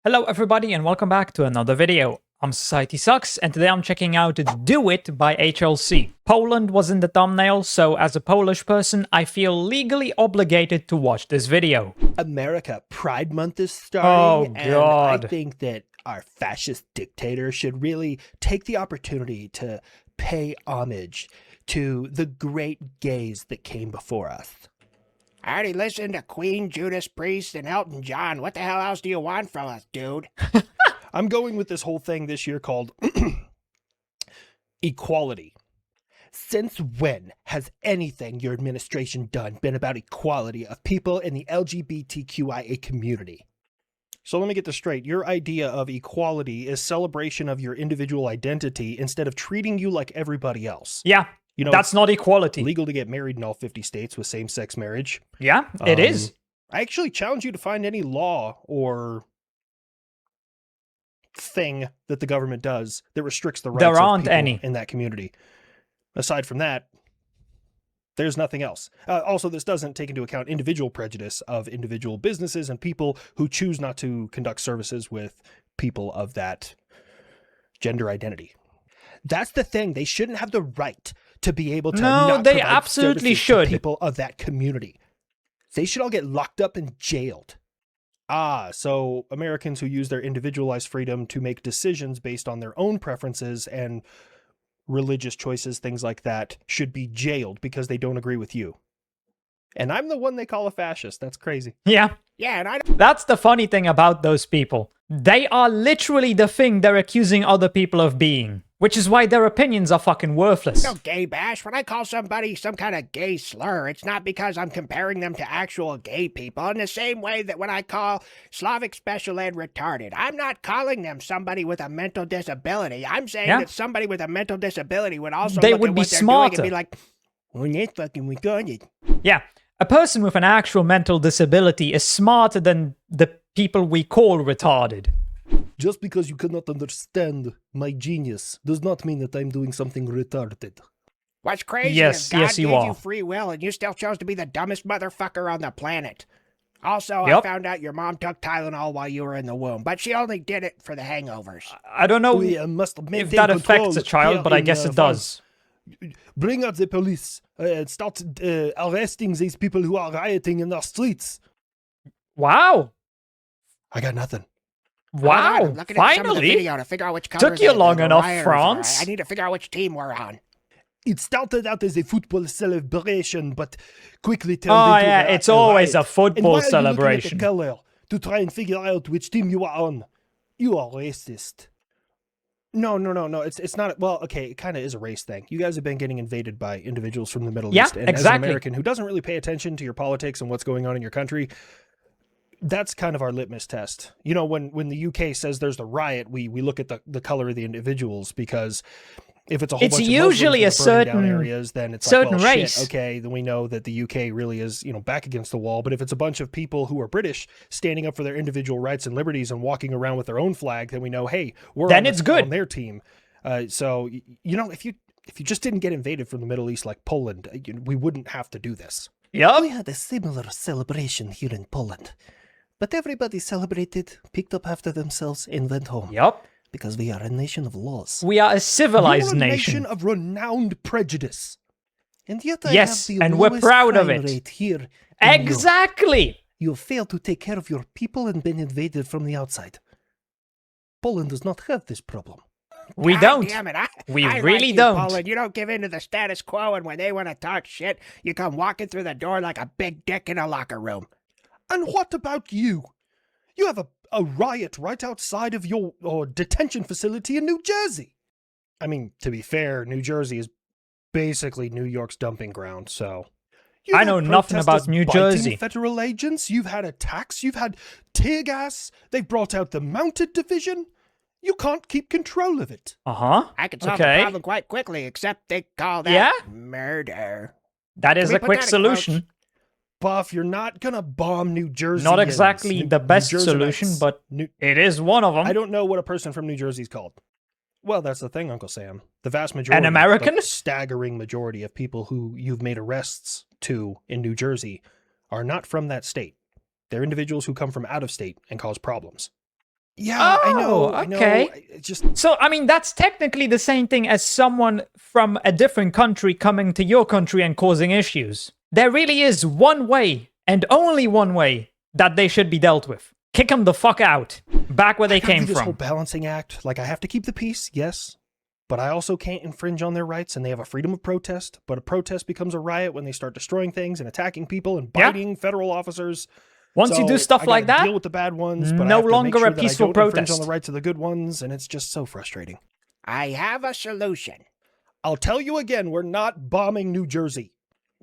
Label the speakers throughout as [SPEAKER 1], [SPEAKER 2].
[SPEAKER 1] Hello everybody and welcome back to another video. I'm SocietySucks and today I'm checking out Do It by HLC. Poland was in the thumbnail, so as a Polish person, I feel legally obligated to watch this video.
[SPEAKER 2] America Pride Month is starting,
[SPEAKER 1] Oh God.
[SPEAKER 2] and I think that our fascist dictator should really take the opportunity to pay homage to the great gays that came before us.
[SPEAKER 3] I already listened to Queen, Judas Priest, and Elton John. What the hell else do you want from us, dude?
[SPEAKER 2] I'm going with this whole thing this year called equality. Since when has anything your administration done been about equality of people in the LGBTQIA community? So let me get this straight. Your idea of equality is celebration of your individual identity instead of treating you like everybody else.
[SPEAKER 1] Yeah,
[SPEAKER 2] You know,
[SPEAKER 1] that's not equality.
[SPEAKER 2] legal to get married in all 50 states with same-sex marriage.
[SPEAKER 1] Yeah, it is.
[SPEAKER 2] I actually challenge you to find any law or thing that the government does that restricts the rights
[SPEAKER 1] There
[SPEAKER 2] of
[SPEAKER 1] aren't
[SPEAKER 2] people
[SPEAKER 1] any.
[SPEAKER 2] in that community. Aside from that, there's nothing else. Also, this doesn't take into account individual prejudice of individual businesses and people who choose not to conduct services with people of that gender identity. That's the thing. They shouldn't have the right to be able to
[SPEAKER 1] No,
[SPEAKER 2] not
[SPEAKER 1] they
[SPEAKER 2] provide
[SPEAKER 1] absolutely
[SPEAKER 2] services to
[SPEAKER 1] should.
[SPEAKER 2] people of that community. They should all get locked up and jailed. So Americans who use their individualized freedom to make decisions based on their own preferences and religious choices, things like that, should be jailed because they don't agree with you. And I'm the one they call a fascist. That's crazy.
[SPEAKER 1] Yeah,
[SPEAKER 3] Yeah, and I
[SPEAKER 1] that's the funny thing about those people. They are literally the thing they're accusing other people of being. Which is why their opinions are fucking worthless.
[SPEAKER 3] don't gay bash. When I call somebody some kind of gay slur, it's not because I'm comparing them to actual gay people. In the same way that when I call Slavic special ed retarded, I'm not calling them somebody with a mental disability. I'm saying that somebody with a mental disability would also
[SPEAKER 1] They
[SPEAKER 3] look
[SPEAKER 1] would
[SPEAKER 3] at
[SPEAKER 1] be
[SPEAKER 3] what they're
[SPEAKER 1] smarter.
[SPEAKER 3] doing and be like, well, that's fucking retarded.
[SPEAKER 1] Yeah, a person with an actual mental disability is smarter than the people we call retarded.
[SPEAKER 2] Just because you cannot understand my genius does not mean that I'm doing something retarded.
[SPEAKER 3] What's crazy
[SPEAKER 1] Yes,
[SPEAKER 3] is God
[SPEAKER 1] yes, you
[SPEAKER 3] gave
[SPEAKER 1] are.
[SPEAKER 3] you free will and you still chose to be the dumbest motherfucker on the planet. Also, I
[SPEAKER 1] Yep.
[SPEAKER 3] found out your mom took Tylenol while you were in the womb, but she only did it for the hangovers.
[SPEAKER 1] I don't know
[SPEAKER 2] We must
[SPEAKER 1] if
[SPEAKER 2] maintain
[SPEAKER 1] that
[SPEAKER 2] control
[SPEAKER 1] affects a child,
[SPEAKER 2] here
[SPEAKER 1] but I
[SPEAKER 2] in,
[SPEAKER 1] guess it
[SPEAKER 2] France.
[SPEAKER 1] does.
[SPEAKER 2] Bring out the police and start arresting these people who are rioting in the streets.
[SPEAKER 1] Wow.
[SPEAKER 2] I got nothing.
[SPEAKER 3] Hold on,
[SPEAKER 1] Wow,
[SPEAKER 3] I'm looking at some of the
[SPEAKER 1] finally.
[SPEAKER 3] video to figure out which color
[SPEAKER 1] Took you long
[SPEAKER 3] the
[SPEAKER 1] enough,
[SPEAKER 3] rioters are.
[SPEAKER 1] France.
[SPEAKER 3] I need to figure out which team we're on.
[SPEAKER 2] It started out as a football celebration, but quickly turned
[SPEAKER 1] Oh
[SPEAKER 2] into
[SPEAKER 1] yeah, it's always a
[SPEAKER 2] riot. And
[SPEAKER 1] football
[SPEAKER 2] why are you looking at
[SPEAKER 1] celebration.
[SPEAKER 2] the color to try and figure out which team you are on? You are racist. No. It's not. Well, okay, it kind of is a race thing. You guys have been getting invaded by individuals from the Middle
[SPEAKER 1] Yeah,
[SPEAKER 2] East. And as an
[SPEAKER 1] exactly.
[SPEAKER 2] American who doesn't really pay attention to your politics and what's going on in your country, that's kind of our litmus test. You know, when the UK says there's the riot, we look at the color of the individuals, because if it's a whole
[SPEAKER 1] It's
[SPEAKER 2] bunch of
[SPEAKER 1] usually
[SPEAKER 2] Muslims
[SPEAKER 1] a
[SPEAKER 2] that are burning down
[SPEAKER 1] certain-
[SPEAKER 2] areas, then it's
[SPEAKER 1] certain
[SPEAKER 2] like, well,
[SPEAKER 1] race.
[SPEAKER 2] shit, okay, then we know that the UK really is, back against the wall. But if it's a bunch of people who are British standing up for their individual rights and liberties and walking around with their own flag, then we know, hey, we're
[SPEAKER 1] Then
[SPEAKER 2] on
[SPEAKER 1] it's good.
[SPEAKER 2] on their team. So if you just didn't get invaded from the Middle East like Poland, we wouldn't have to do this.
[SPEAKER 1] Yup.
[SPEAKER 2] We had a similar celebration here in Poland, but everybody celebrated, picked up after themselves, and went home.
[SPEAKER 1] Yup.
[SPEAKER 2] Because we are a nation of laws.
[SPEAKER 1] We are a civilized
[SPEAKER 2] You're a
[SPEAKER 1] nation.
[SPEAKER 2] of renowned prejudice. And yet I
[SPEAKER 1] Yes,
[SPEAKER 2] have the
[SPEAKER 1] and we're
[SPEAKER 2] lowest
[SPEAKER 1] proud of
[SPEAKER 2] crime
[SPEAKER 1] it.
[SPEAKER 2] rate here in Europe.
[SPEAKER 1] Exactly.
[SPEAKER 2] You have failed to take care of your people and been invaded from the outside. Poland does not have this problem.
[SPEAKER 1] We
[SPEAKER 3] God
[SPEAKER 1] don't.
[SPEAKER 3] Damn it.
[SPEAKER 1] We
[SPEAKER 3] I
[SPEAKER 1] really
[SPEAKER 3] like you,
[SPEAKER 1] don't.
[SPEAKER 3] Poland. You don't give in to the status quo, and when they want to talk shit, you come walking through the door like a big dick in a locker room.
[SPEAKER 2] And what about you? You have a riot right outside of your detention facility in New Jersey. I mean, to be fair, New Jersey is basically New York's dumping ground, so... You've
[SPEAKER 1] I
[SPEAKER 2] had
[SPEAKER 1] know nothing about
[SPEAKER 2] protesters
[SPEAKER 1] New
[SPEAKER 2] biting
[SPEAKER 1] Jersey.
[SPEAKER 2] Federal agents, you've had attacks, you've had tear gas, they've brought out the mounted division. You can't keep control of it.
[SPEAKER 1] Uh-huh.
[SPEAKER 3] I can solve the
[SPEAKER 1] Okay.
[SPEAKER 3] problem quite quickly, except they call that
[SPEAKER 1] Yeah?
[SPEAKER 3] murder.
[SPEAKER 1] That is
[SPEAKER 3] we
[SPEAKER 1] a
[SPEAKER 3] put
[SPEAKER 1] quick
[SPEAKER 3] that in
[SPEAKER 1] solution.
[SPEAKER 2] Buff, you're not gonna bomb New Jersey.
[SPEAKER 1] Not exactly the best solution, but it is one of them.
[SPEAKER 2] I don't know what a person from New Jersey's called. Well, that's the thing, Uncle Sam. The vast majority,
[SPEAKER 1] An American?
[SPEAKER 2] the staggering majority of people who you've made arrests to in New Jersey are not from that state. They're individuals who come from out of state and cause problems. Yeah, I know.
[SPEAKER 1] Oh,
[SPEAKER 2] I know.
[SPEAKER 1] okay.
[SPEAKER 2] It's just
[SPEAKER 1] So, I mean, that's technically the same thing as someone from a different country coming to your country and causing issues. There really is one way, and only one way, that they should be dealt with. Kick them the fuck out. Back where they
[SPEAKER 2] I gotta
[SPEAKER 1] came
[SPEAKER 2] do this whole
[SPEAKER 1] from.
[SPEAKER 2] balancing act. Like, I have to keep the peace, yes, but I also can't infringe on their rights, and they have a freedom of protest. But a protest becomes a riot when they start destroying things and attacking people and
[SPEAKER 1] Yeah.
[SPEAKER 2] biting federal officers.
[SPEAKER 1] Once you do
[SPEAKER 2] So,
[SPEAKER 1] stuff
[SPEAKER 2] I
[SPEAKER 1] like
[SPEAKER 2] gotta
[SPEAKER 1] that,
[SPEAKER 2] deal with the bad ones, but
[SPEAKER 1] no
[SPEAKER 2] I have to
[SPEAKER 1] longer
[SPEAKER 2] make sure
[SPEAKER 1] a
[SPEAKER 2] that
[SPEAKER 1] peaceful
[SPEAKER 2] I don't infringe
[SPEAKER 1] protest.
[SPEAKER 2] on the rights of the good ones, and it's just so frustrating.
[SPEAKER 3] I have a solution.
[SPEAKER 2] I'll tell you again, we're not bombing New Jersey.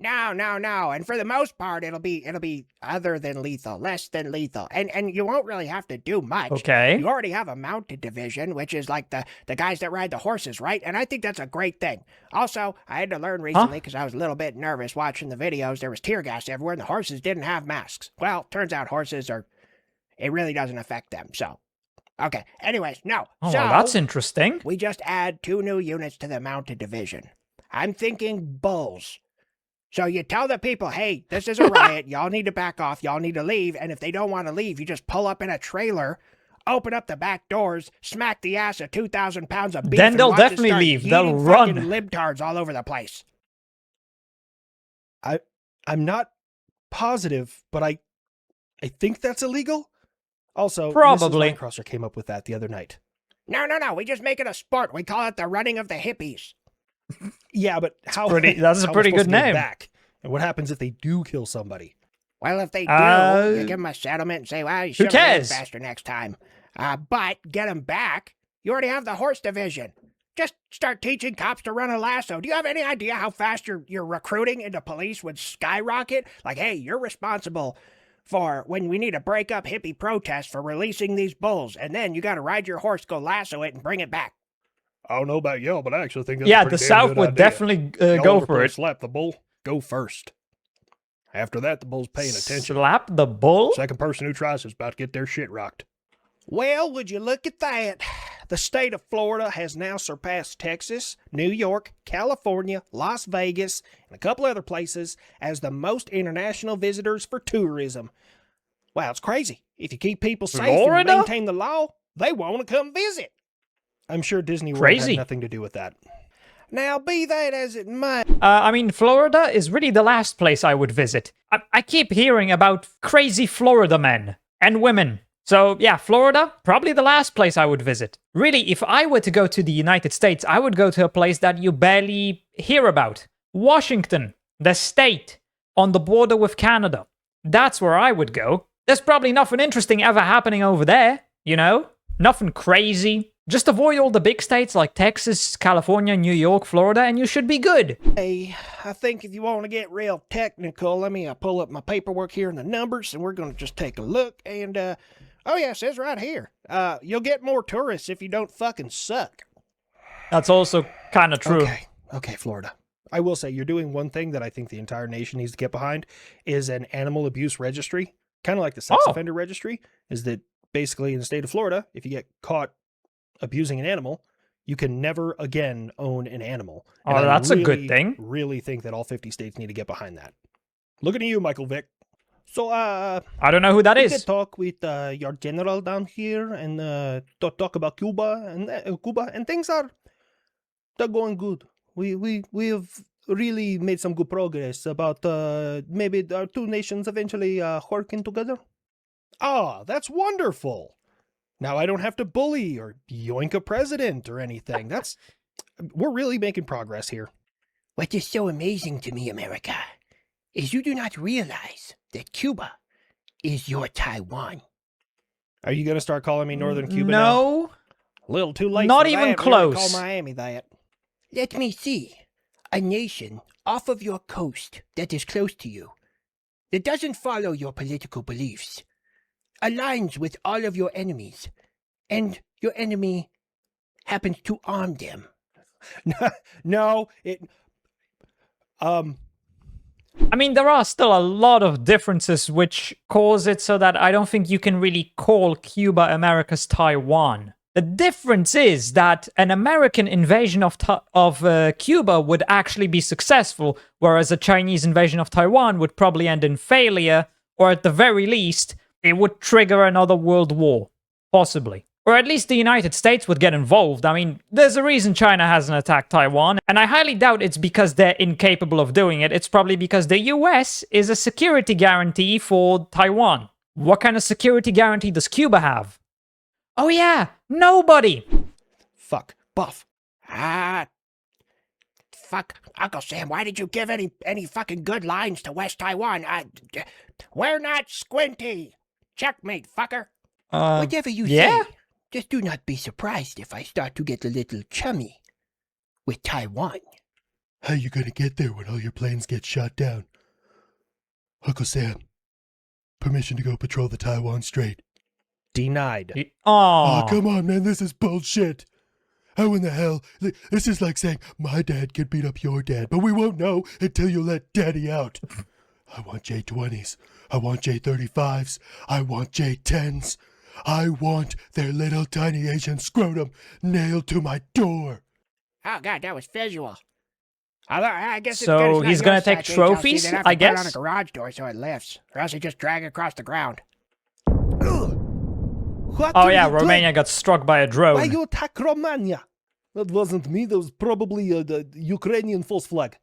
[SPEAKER 3] No, no, no. And for the most part, it'll be other than lethal, less than lethal. And you won't really have to do much.
[SPEAKER 1] Okay.
[SPEAKER 3] You already have a mounted division, which is like the guys that ride the horses, right? And I think that's a great thing. Also, I had to learn recently because I was a little bit nervous watching the videos. There was tear gas everywhere and the horses didn't have masks. Well, turns out it really doesn't affect them. So, okay. Anyways, no.
[SPEAKER 1] Oh,
[SPEAKER 3] so,
[SPEAKER 1] well, that's interesting.
[SPEAKER 3] we just add 2 new units to the mounted division. I'm thinking bulls. So you tell the people, hey, this is a riot. Y'all need to back off. Y'all need to leave. And if they don't want to leave, you just pull up in a trailer, open up the back doors, smack the ass of 2,000 pounds of beef.
[SPEAKER 1] Then
[SPEAKER 3] and
[SPEAKER 1] they'll
[SPEAKER 3] watch it
[SPEAKER 1] definitely
[SPEAKER 3] start
[SPEAKER 1] leave. They'll
[SPEAKER 3] yeeting
[SPEAKER 1] run.
[SPEAKER 3] fucking libtards all over the place.
[SPEAKER 2] I'm not positive, but I think that's illegal. Also,
[SPEAKER 1] Probably.
[SPEAKER 2] Mrs. Minecrosser came up with that the other night.
[SPEAKER 3] No, no, no. We just make it a sport. We call it the running of the hippies.
[SPEAKER 2] Yeah, but
[SPEAKER 1] That's
[SPEAKER 2] how?
[SPEAKER 1] a pretty
[SPEAKER 2] how am I
[SPEAKER 1] good
[SPEAKER 2] supposed to get
[SPEAKER 1] name.
[SPEAKER 2] Back? And what happens if they do kill somebody?
[SPEAKER 3] Well, if they do, you give them a settlement and say, well, you should have
[SPEAKER 1] cares?
[SPEAKER 3] faster next time. But get them back. You already have the horse division. Just start teaching cops to run a lasso. Do you have any idea how fast your recruiting into police would skyrocket? Like, hey, you're responsible for when we need to break up hippie protests for releasing these bulls. And then you got to ride your horse, go lasso it, and bring it back.
[SPEAKER 2] I don't know about y'all, but I actually think that's
[SPEAKER 1] Yeah,
[SPEAKER 2] a pretty
[SPEAKER 1] the
[SPEAKER 2] damn
[SPEAKER 1] South
[SPEAKER 2] good
[SPEAKER 1] would
[SPEAKER 2] idea.
[SPEAKER 1] definitely
[SPEAKER 2] Y'all
[SPEAKER 1] go
[SPEAKER 2] ever
[SPEAKER 1] for
[SPEAKER 2] play
[SPEAKER 1] it.
[SPEAKER 2] Slap the bull. Go first. After that, the bull's paying attention.
[SPEAKER 1] Slap the bull?
[SPEAKER 2] Second person who tries is about to get their shit rocked. Well, would you look at that? The state of Florida has now surpassed Texas, New York, California, Las Vegas, and a couple other places as the most international visitors for tourism. Wow, it's crazy. If you keep people safe and
[SPEAKER 1] Florida?
[SPEAKER 2] you maintain the law, they want to come visit. I'm sure Disney World
[SPEAKER 1] Crazy.
[SPEAKER 2] had nothing to do with that. Now, be that as it might,
[SPEAKER 1] I mean, Florida is really the last place I would visit. I keep hearing about crazy Florida men and women. So, yeah, Florida, probably the last place I would visit. Really, if I were to go to the United States, I would go to a place that you barely hear about. Washington, the state, on the border with Canada. That's where I would go. There's probably nothing interesting ever happening over there, you know? Nothing crazy. Just avoid all the big states like Texas, California, New York, Florida, and you should be good.
[SPEAKER 2] hey, I think if you want to get real technical, let me pull up my paperwork here and the numbers, and we're going to just take a look. And, oh yeah, it says right here, you'll get more tourists if you don't fucking suck.
[SPEAKER 1] That's also kind of true.
[SPEAKER 2] Okay, Florida. I will say, you're doing one thing that I think the entire nation needs to get behind, is an animal abuse registry. Kind of like the sex offender registry, is that basically in the state of Florida, if you get caught abusing an animal, you can never again own an animal. And
[SPEAKER 1] Oh, that's a good
[SPEAKER 2] really,
[SPEAKER 1] thing.
[SPEAKER 2] Really think that all 50 states need to get behind that. Looking at you, Michael Vick. So,
[SPEAKER 1] I don't know who that
[SPEAKER 2] we
[SPEAKER 1] is.
[SPEAKER 2] could talk with your general down here and talk about Cuba and things they're going good. We have really made some good progress about maybe our two nations eventually working together. Ah, that's wonderful. Now I don't have to bully or yoink a president or anything. We're really making progress here.
[SPEAKER 3] What is so amazing to me, America, is you do not realize that Cuba is your Taiwan.
[SPEAKER 2] Are you going to start calling me Northern Cuba now?
[SPEAKER 1] No.
[SPEAKER 2] A little too late
[SPEAKER 1] Not
[SPEAKER 2] for
[SPEAKER 1] even
[SPEAKER 2] that. We already
[SPEAKER 1] close.
[SPEAKER 2] call Miami that.
[SPEAKER 3] Let me see. A nation off of your coast that is close to you, that doesn't follow your political beliefs, aligns with all of your enemies, and your enemy happens to arm them.
[SPEAKER 2] No,
[SPEAKER 1] I mean, there are still a lot of differences which cause it so that I don't think you can really call Cuba America's Taiwan. The difference is that an American invasion of Cuba would actually be successful, whereas a Chinese invasion of Taiwan would probably end in failure, or at the very least, it would trigger another world war. Possibly. Or at least the United States would get involved. I mean, there's a reason China hasn't attacked Taiwan, and I highly doubt it's because they're incapable of doing it. It's probably because the US is a security guarantee for Taiwan. What kind of security guarantee does Cuba have? Oh yeah, nobody!
[SPEAKER 2] Fuck. Buff.
[SPEAKER 3] Fuck. Uncle Sam, why did you give any fucking good lines to West Taiwan? We're not squinty. Checkmate, fucker.
[SPEAKER 4] Whatever you
[SPEAKER 1] yeah?
[SPEAKER 4] say, just do not be surprised if I start to get a little chummy with Taiwan.
[SPEAKER 5] How you gonna get there when all your planes get shot down? Uncle Sam, permission to go patrol the Taiwan Strait.
[SPEAKER 2] Denied.
[SPEAKER 5] Oh, come on, man, this is bullshit. How in the hell? This is like saying my dad could beat up your dad, but we won't know until you let daddy out. I want J-20s. I want J-35s. I want J-10s. I want their little tiny Asian scrotum nailed to my door.
[SPEAKER 3] Oh god, that was visual. I guess
[SPEAKER 1] So
[SPEAKER 3] it's good it's not
[SPEAKER 1] he's
[SPEAKER 3] your
[SPEAKER 1] gonna
[SPEAKER 3] side,
[SPEAKER 1] take
[SPEAKER 3] HLC.
[SPEAKER 1] trophies,
[SPEAKER 3] They'd have
[SPEAKER 1] I
[SPEAKER 3] to put it on
[SPEAKER 1] guess?
[SPEAKER 3] a garage door so it lifts, or else they just drag it across the ground.
[SPEAKER 2] What
[SPEAKER 1] Oh
[SPEAKER 2] are
[SPEAKER 1] yeah,
[SPEAKER 2] you doing?
[SPEAKER 1] Romania got struck by a
[SPEAKER 2] Why
[SPEAKER 1] drone.
[SPEAKER 2] you attack Romania? That wasn't me. That was probably the Ukrainian false flag.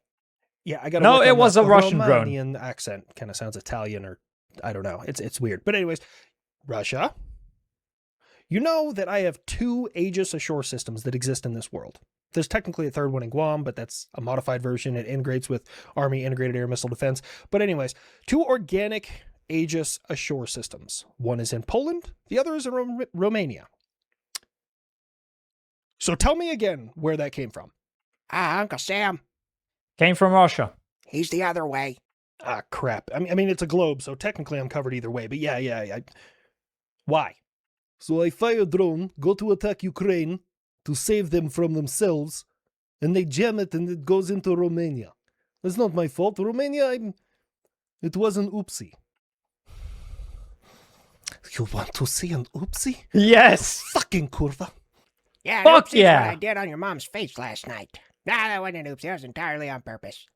[SPEAKER 2] Yeah, I got.
[SPEAKER 1] No, it was a Russian drone.
[SPEAKER 2] Romanian accent kind of sounds Italian, or I don't know. It's weird. But anyways, Russia. You know that I have 2 Aegis ashore systems that exist in this world. There's technically a third one in Guam, but that's a modified version. It integrates with Army Integrated Air Missile Defense. But anyways, 2 organic Aegis ashore systems. One is in Poland, the other is in Romania. So tell me again where that came from.
[SPEAKER 3] Uncle Sam,
[SPEAKER 1] Came from Russia.
[SPEAKER 3] he's the other way.
[SPEAKER 2] Ah, crap. I mean, it's a globe, so technically I'm covered either way. But yeah. Why? So I fire a drone, go to attack Ukraine to save them from themselves, and they jam it and it goes into Romania. That's not my fault. Romania, it was an oopsie. You want to see an oopsie?
[SPEAKER 1] Yes!
[SPEAKER 2] Fucking kurva.
[SPEAKER 3] Yeah,
[SPEAKER 1] Fuck
[SPEAKER 3] oopsie is
[SPEAKER 1] yeah.
[SPEAKER 3] what I did on your mom's face last night. Nah, that wasn't an oopsie. That was entirely on purpose.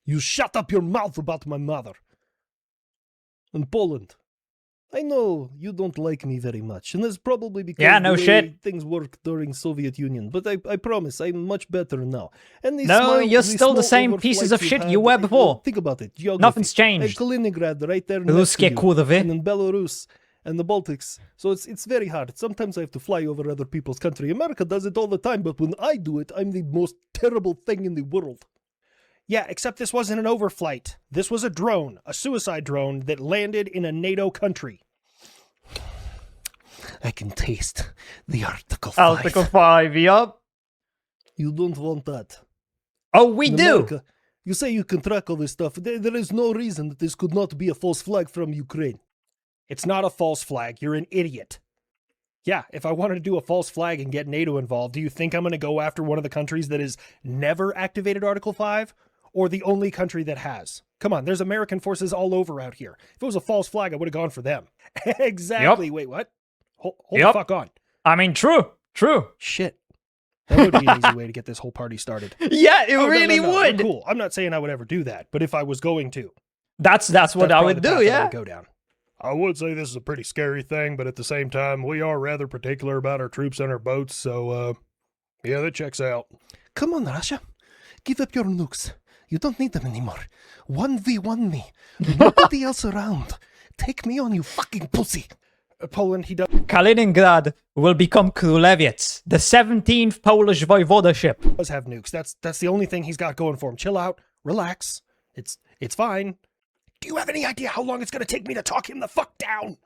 [SPEAKER 2] You shut up your mouth about my mother. And Poland. I know you don't like me very much, and that's probably because
[SPEAKER 1] Yeah, no
[SPEAKER 2] the way
[SPEAKER 1] shit.
[SPEAKER 2] things worked during Soviet Union. But I promise I'm much better now. And these
[SPEAKER 1] No,
[SPEAKER 2] small-
[SPEAKER 1] you're
[SPEAKER 2] these
[SPEAKER 1] still the
[SPEAKER 2] small
[SPEAKER 1] same pieces of
[SPEAKER 2] overflights
[SPEAKER 1] shit
[SPEAKER 2] had,
[SPEAKER 1] you were before.
[SPEAKER 2] Think about it. Geography.
[SPEAKER 1] Nothing's
[SPEAKER 2] I have
[SPEAKER 1] changed.
[SPEAKER 2] Kaliningrad right there next to
[SPEAKER 1] Ruskie
[SPEAKER 2] you,
[SPEAKER 1] kurwy.
[SPEAKER 2] and then Belarus and the Baltics. So it's very hard. Sometimes I have to fly over other people's country. America does it all the time, but when I do it, I'm the most terrible thing in the world. Yeah, except this wasn't an overflight. This was a drone, a suicide drone that landed in a NATO country. I can taste the Article 5.
[SPEAKER 1] Article 5, yup.
[SPEAKER 2] You don't want that.
[SPEAKER 1] Oh, we
[SPEAKER 2] In
[SPEAKER 1] do!
[SPEAKER 2] America, you say you can track all this stuff. There is no reason that this could not be a false flag from Ukraine. It's not a false flag. You're an idiot. Yeah, if I wanted to do a false flag and get NATO involved, do you think I'm going to go after one of the countries that has never activated Article 5? Or the only country that has? Come on, there's American forces all over out here. If it was a false flag, I would have gone for them. Exactly.
[SPEAKER 1] Yep.
[SPEAKER 2] Wait, what? Hold
[SPEAKER 1] Yep.
[SPEAKER 2] the fuck on.
[SPEAKER 1] I mean, true.
[SPEAKER 2] Shit. That would be an easy way to get this whole party started.
[SPEAKER 1] Yeah, it
[SPEAKER 2] Oh, no,
[SPEAKER 1] really
[SPEAKER 2] no,
[SPEAKER 1] would.
[SPEAKER 2] we're cool. I'm not saying I would ever do that, but if I was going to,
[SPEAKER 1] That's what
[SPEAKER 2] that's
[SPEAKER 1] I
[SPEAKER 2] probably
[SPEAKER 1] would
[SPEAKER 2] the
[SPEAKER 1] do,
[SPEAKER 2] path that I
[SPEAKER 1] yeah.
[SPEAKER 2] would go down. I would say this is a pretty scary thing, but at the same time, we are rather particular about our troops and our boats, so, yeah, that checks out. Come on, Russia. Give up your nukes. You don't need them anymore. 1v1 me. Nobody else around. Take me on, you fucking pussy. Poland, he does
[SPEAKER 1] Kaliningrad will become Kruleviec, the 17th Polish voivodeship.
[SPEAKER 2] have nukes. That's the only thing he's got going for him. Chill out. Relax. It's fine. Do you have any idea how long it's going to take me to talk him the fuck down?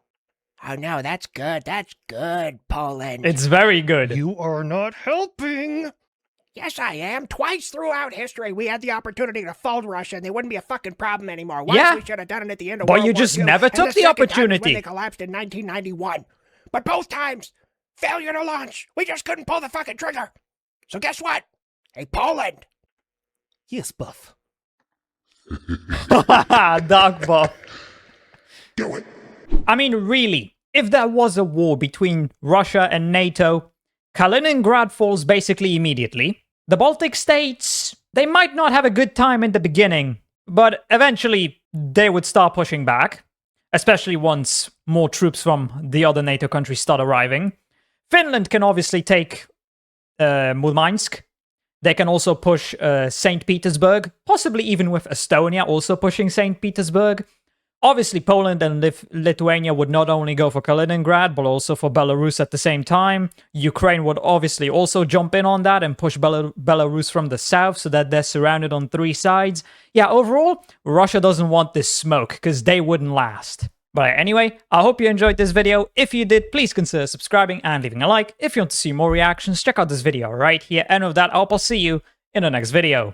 [SPEAKER 3] Oh no, that's good. That's good, Poland.
[SPEAKER 1] It's very good.
[SPEAKER 2] You are not helping.
[SPEAKER 3] Yes, I am. Twice throughout history, we had the opportunity to fold Russia, and they wouldn't be a fucking problem anymore. Once
[SPEAKER 1] Yeah.
[SPEAKER 3] we should have done it at the end of
[SPEAKER 1] But
[SPEAKER 3] World
[SPEAKER 1] you
[SPEAKER 3] War
[SPEAKER 1] just
[SPEAKER 3] II,
[SPEAKER 1] never
[SPEAKER 3] and
[SPEAKER 1] took the
[SPEAKER 3] second time is
[SPEAKER 1] opportunity.
[SPEAKER 3] when they collapsed in 1991. But both times, failure to launch. We just couldn't pull the fucking trigger. So guess what? Hey, Poland.
[SPEAKER 2] Yes, Buff.
[SPEAKER 1] Dark buff. Do it. I mean, really, if there was a war between Russia and NATO, Kaliningrad falls basically immediately. The Baltic states, they might not have a good time in the beginning, but eventually they would start pushing back. especially once more troops from the other NATO countries start arriving. Finland can obviously take Murmansk. They can also push St. Petersburg, possibly even with Estonia also pushing St. Petersburg. Obviously, Poland and Lithuania would not only go for Kaliningrad, but also for Belarus at the same time. Ukraine would obviously also jump in on that and push Belarus from the south so that they're surrounded on 3 sides. Yeah, overall, Russia doesn't want this smoke because they wouldn't last. But anyway, I hope you enjoyed this video. If you did, please consider subscribing and leaving a like. If you want to see more reactions, check out this video right here. And with that, I'll see you in the next video.